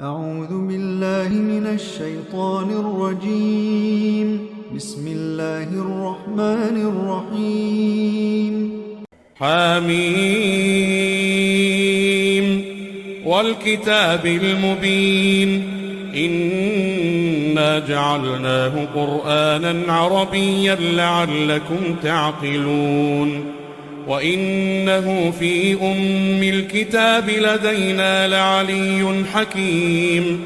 أعوذ بالله من الشيطان الرجيم. بسم الله الرحمن الرحيم. حميم والكتاب المبين إنا جعلناه قرآنا عربيا لعلكم تعقلون وإنه في أم الكتاب لدينا لعلي حكيم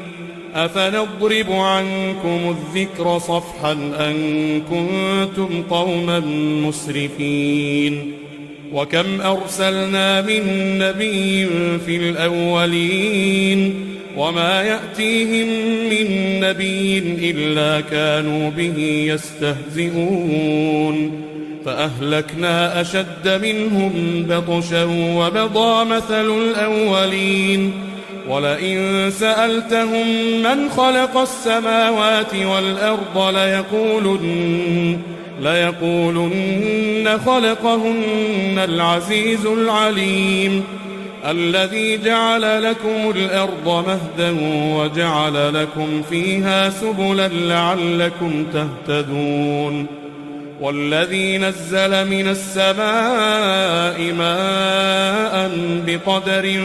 أفنضرب عنكم الذكر صفحا أن كنتم قوما مسرفين وكم أرسلنا من نبي في الأولين وما يأتيهم من نبي إلا كانوا به يستهزئون فأهلكنا أشد منهم بطشا ومضى مثل الأولين ولئن سألتهم من خلق السماوات والأرض ليقولن خلقهن العزيز العليم الذي جعل لكم الأرض مهدا وجعل لكم فيها سبلا لعلكم تهتدون والذي نزل من السماء ماء بقدر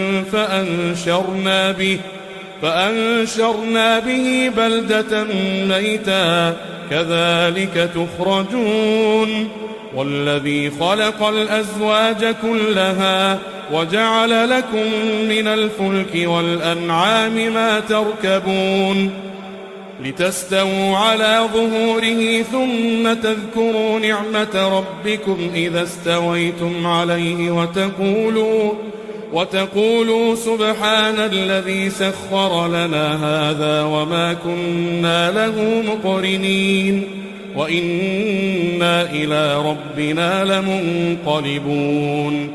فأنشرنا به بلدة ميتا كذلك تخرجون والذي خلق الأزواج كلها وجعل لكم من الفلك والأنعام ما تركبون لتستووا على ظهوره ثم تذكروا نعمة ربكم إذا استويتم عليه وتقولوا سبحان الذي سخر لنا هذا وما كنا له مقرنين وإنا إلى ربنا لمنقلبون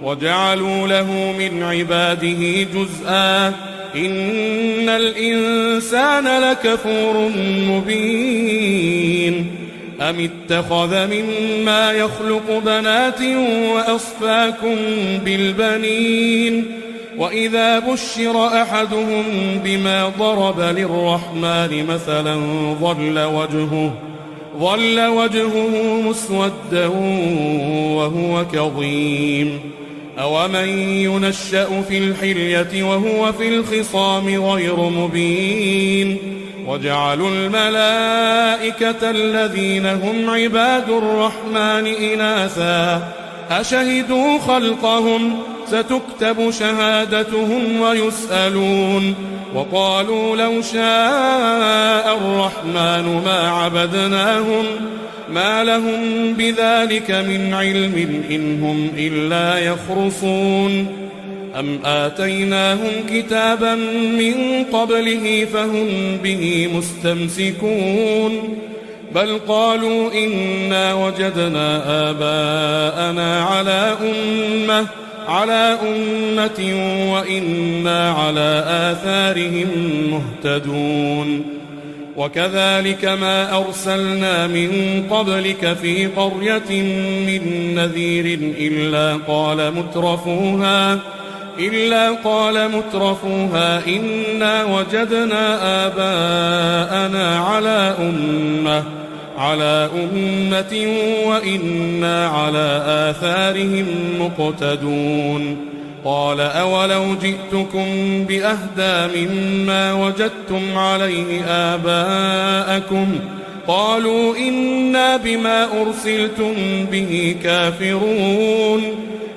وجعلوا له من عباده جزءا إن الإنسان لكفور مبين أم اتخذ مما يخلق بنات وأصفاكم بالبنين وإذا بشر أحدهم بما ضرب للرحمن مثلا ظل وجهه مسودا وهو كظيم أومن ينشأ في الحلية وهو في الخصام غير مبين وجعلوا الملائكة الذين هم عباد الرحمن إناثا أشهدوا خلقهم ستكتب شهادتهم ويسألون وقالوا لو شاء الرحمن ما عبدناهم ما لهم بذلك من علم إن هم إلا يخرصون أم آتيناهم كتابا من قبله فهم به مستمسكون بل قالوا إنا وجدنا آباءنا على أمة وإنا على آثارهم مهتدون وكذلك ما أرسلنا من قبلك في قرية من نذير إلا قال مترفوها إنا وجدنا آباءنا على أمة وإنا على آثارهم مقتدون قال أولو جئتكم بأهدى مما وجدتم عليه آباءكم قالوا إنا بما أرسلتم به كافرون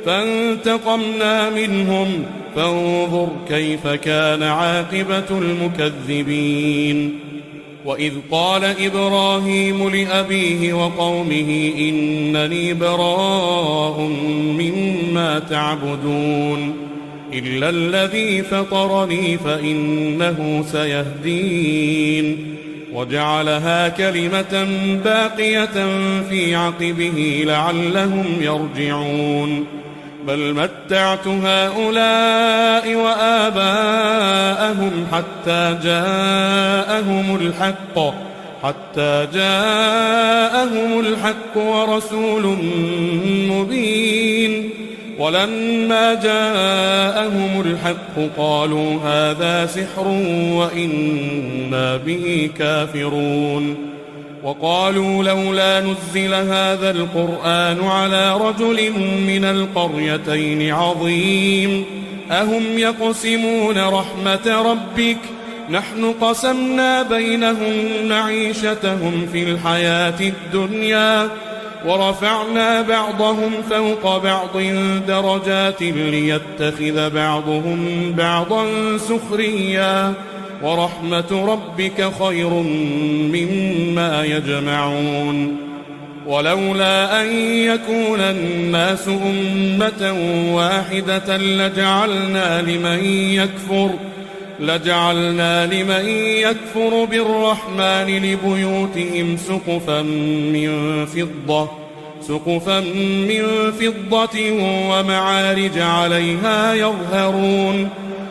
فانتقمنا منهم فانظر كيف كان عاقبة المكذبين وإذ قال إبراهيم لأبيه وقومه إنني براء مما تعبدون إلا الذي فطرني فإنه سيهدين وجعلها كلمة باقية في عقبه لعلهم يرجعون بل متعت هؤلاء وآباءهم حتى جاءهم الحق ورسول مبين ولما جاءهم الحق قالوا هذا سحر وإنا به كافرون وقالوا لولا نزل هذا القرآن على رجل من القريتين عظيم أهم يقسمون رحمة ربك نحن قسمنا بينهم معيشتهم في الحياة الدنيا ورفعنا بعضهم فوق بعض درجات ليتخذ بعضهم بعضا سخريا ورحمة ربك خير مما يجمعون ولولا أن يكون الناس أمة واحدة لجعلنا لمن يكفر بالرحمن لبيوتهم سقفا من فضة ومعارج عليها يظهرون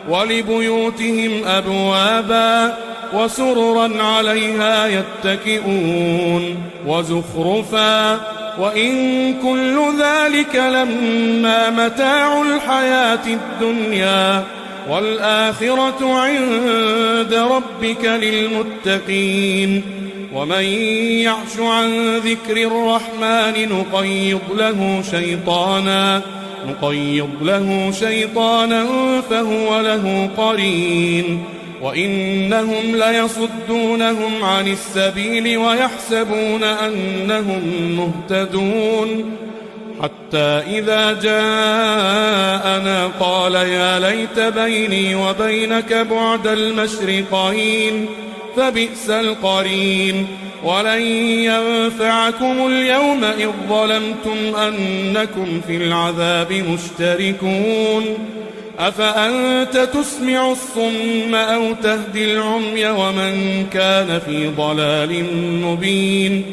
ولبيوتهم أبوابا وسررا عليها يتكئون وزخرفا وإن كل ذلك لما متاع الحياة الدنيا والآخرة عند ربك للمتقين ومن يعش عن ذكر الرحمن نقيض له شيطانا فهو له قرين وإنهم ليصدونهم عن السبيل ويحسبون أنهم مهتدون حتى إذا جاءنا قال يا ليت بيني وبينك بعد المشرقين فبئس القرين ولن ينفعكم اليوم إذ ظلمتم أنكم في العذاب مشتركون أفأنت تسمع الصم أو تهدي العمي ومن كان في ضلال مبين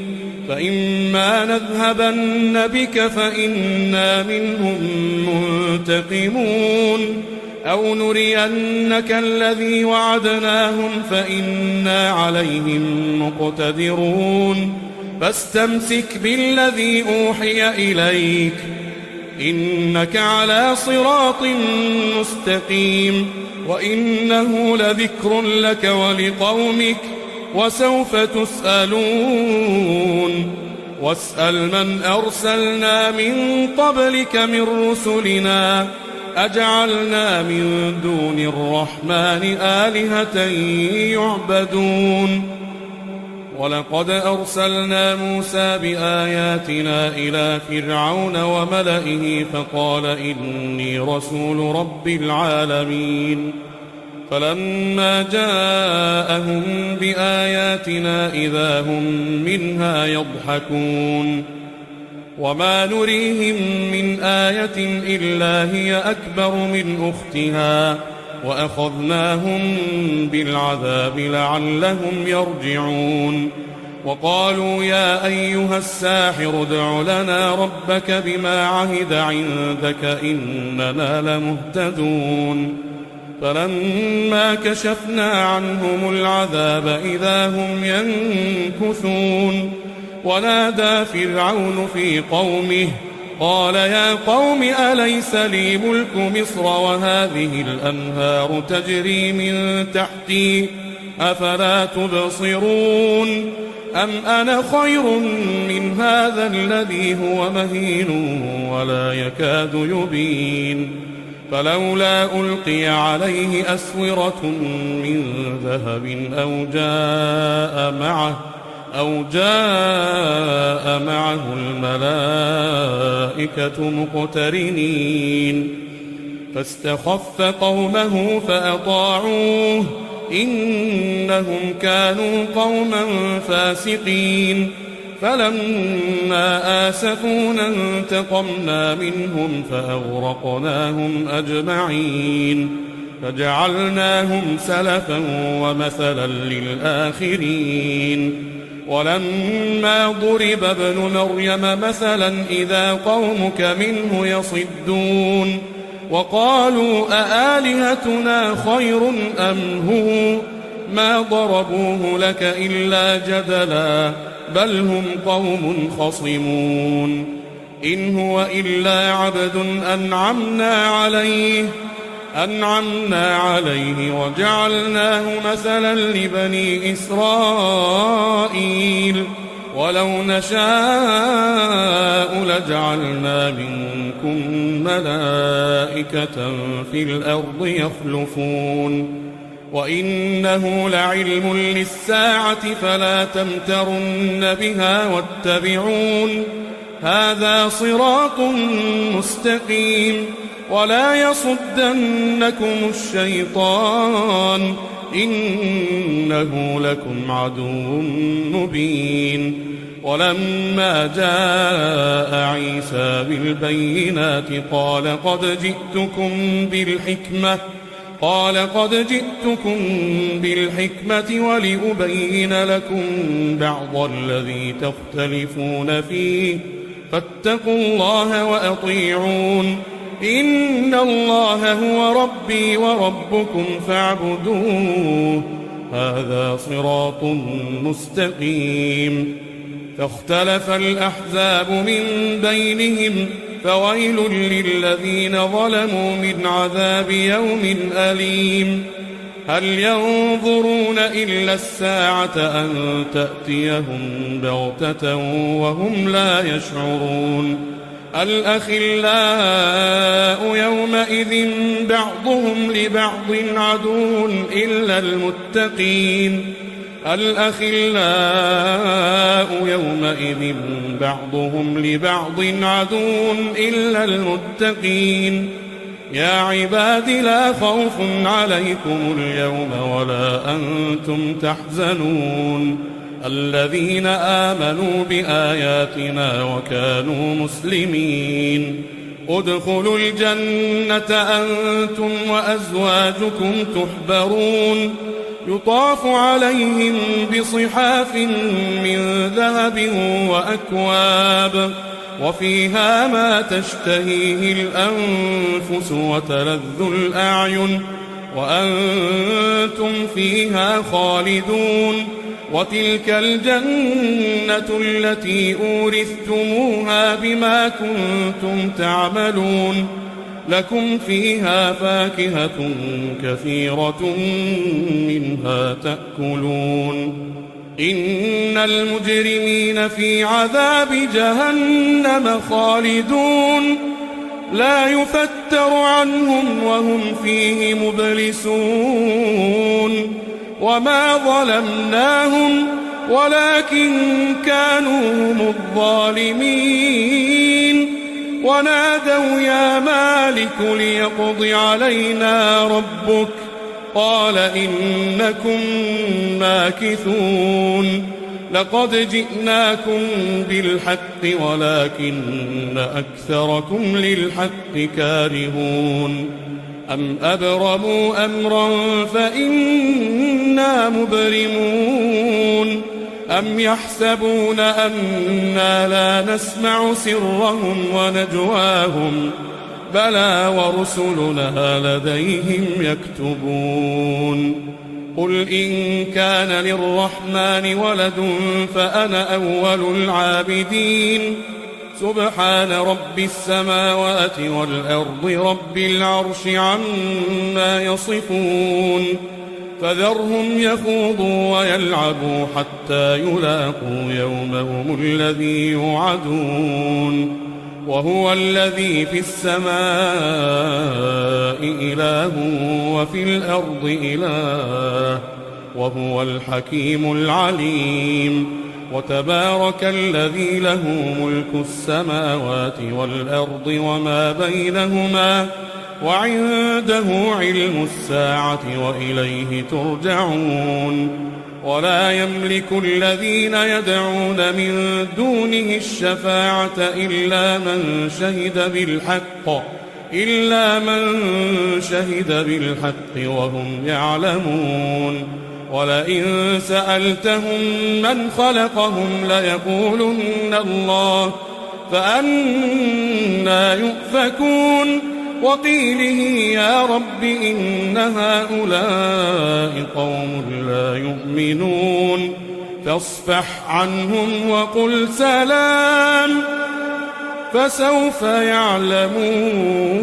فإما نذهبن بك فإنا منهم منتقمون أو نرينك الذي وعدناهم فإنا عليهم مقتدرون فاستمسك بالذي أوحي إليك إنك على صراط مستقيم وإنه لذكر لك ولقومك وسوف تسألون واسأل من أرسلنا من قبلك من رسلنا أجعلنا من دون الرحمن آلهة يعبدون ولقد أرسلنا موسى بآياتنا إلى فرعون وملئه فقال إني رسول رب العالمين فلما جاءهم بآياتنا إذا هم منها يضحكون وما نريهم من آية إلا هي أكبر من أختها وأخذناهم بالعذاب لعلهم يرجعون وقالوا يا أيها الساحر ادع لنا ربك بما عهد عندك إننا لمهتدون فلما كشفنا عنهم العذاب إذا هم ينكثون ونادى فرعون في قومه قال يا قوم أليس لي ملك مصر وهذه الأنهار تجري من تحتي أفلا تبصرون أم أنا خير من هذا الذي هو مهين ولا يكاد يبين فلولا ألقي عليه أسورة من ذهب أو جاء معه الملائكة مقترنين فاستخف قومه فأطاعوه إنهم كانوا قوما فاسقين فلما آسفونا انتقمنا منهم فأغرقناهم أجمعين فجعلناهم سلفا ومثلا للآخرين ولما ضرب ابن مريم مثلا إذا قومك منه يصدون وقالوا أآلهتنا خير أم هو ما ضربوه لك إلا جدلا بل هم قوم خصمون إن هو إلا عبد أنعمنا عليه وجعلناه مثلا لبني إسرائيل ولو نشاء لجعلنا منكم ملائكة في الأرض يخلفون وإنه لعلم للساعة فلا تمترن بها واتبعون هذا صراط مستقيم ولا يصدنكم الشيطان إنه لكم عدو مبين ولما جاء عيسى بالبينات قال قد جئتكم بالحكمة ولأبين لكم بعض الذي تختلفون فيه فاتقوا الله وأطيعون إن الله هو ربي وربكم فاعبدوه هذا صراط مستقيم فاختلف الأحزاب من بينهم فويل للذين ظلموا من عذاب يوم أليم هل ينظرون إلا الساعة أن تأتيهم بغتة وهم لا يشعرون الأخلاء يومئذ بعضهم لبعض عدو إلا المتقين يا عباد لا خوف عليكم اليوم ولا أنتم تحزنون الذين آمنوا بآياتنا وكانوا مسلمين ادخلوا الجنة أنتم وأزواجكم تحبرون يطاف عليهم بصحاف من ذهب وأكواب وفيها ما تشتهيه الأنفس وتلذ الأعين وأنتم فيها خالدون وتلك الجنة التي أورثتموها بما كنتم تعملون لكم فيها فاكهة كثيرة منها تأكلون إن المجرمين في عذاب جهنم خالدون لا يفتر عنهم وهم فيه مبلسون وما ظلمناهم ولكن كانوا هم الظالمين ونادوا يا مالك ليقض علينا ربك قال إنكم ماكثون لقد جئناكم بالحق ولكن أكثركم للحق كارهون أم أبرموا أمرا فإنا مبرمون أم يحسبون أنا لا نسمع سرهم ونجواهم بلى ورسلنا لديهم يكتبون قل إن كان للرحمن ولد فأنا أول العابدين سبحان رب السماوات والأرض رب العرش عما يصفون فذرهم يخوضوا ويلعبوا حتى يلاقوا يومهم الذي يوعدون وهو الذي في السماء إله وفي الأرض إله وهو الحكيم العليم وتبارك الذي له ملك السماوات والأرض وما بينهما وعنده علم الساعة وإليه ترجعون ولا يملك الذين يدعون من دونه الشفاعة إلا من شهد بالحق وهم يعلمون ولئن سألتهم من خلقهم ليقولن الله فأنى يؤفكون وقيله يا رب إن هؤلاء قوم لا يؤمنون فاصفح عنهم وقل سلام فسوف يعلمون.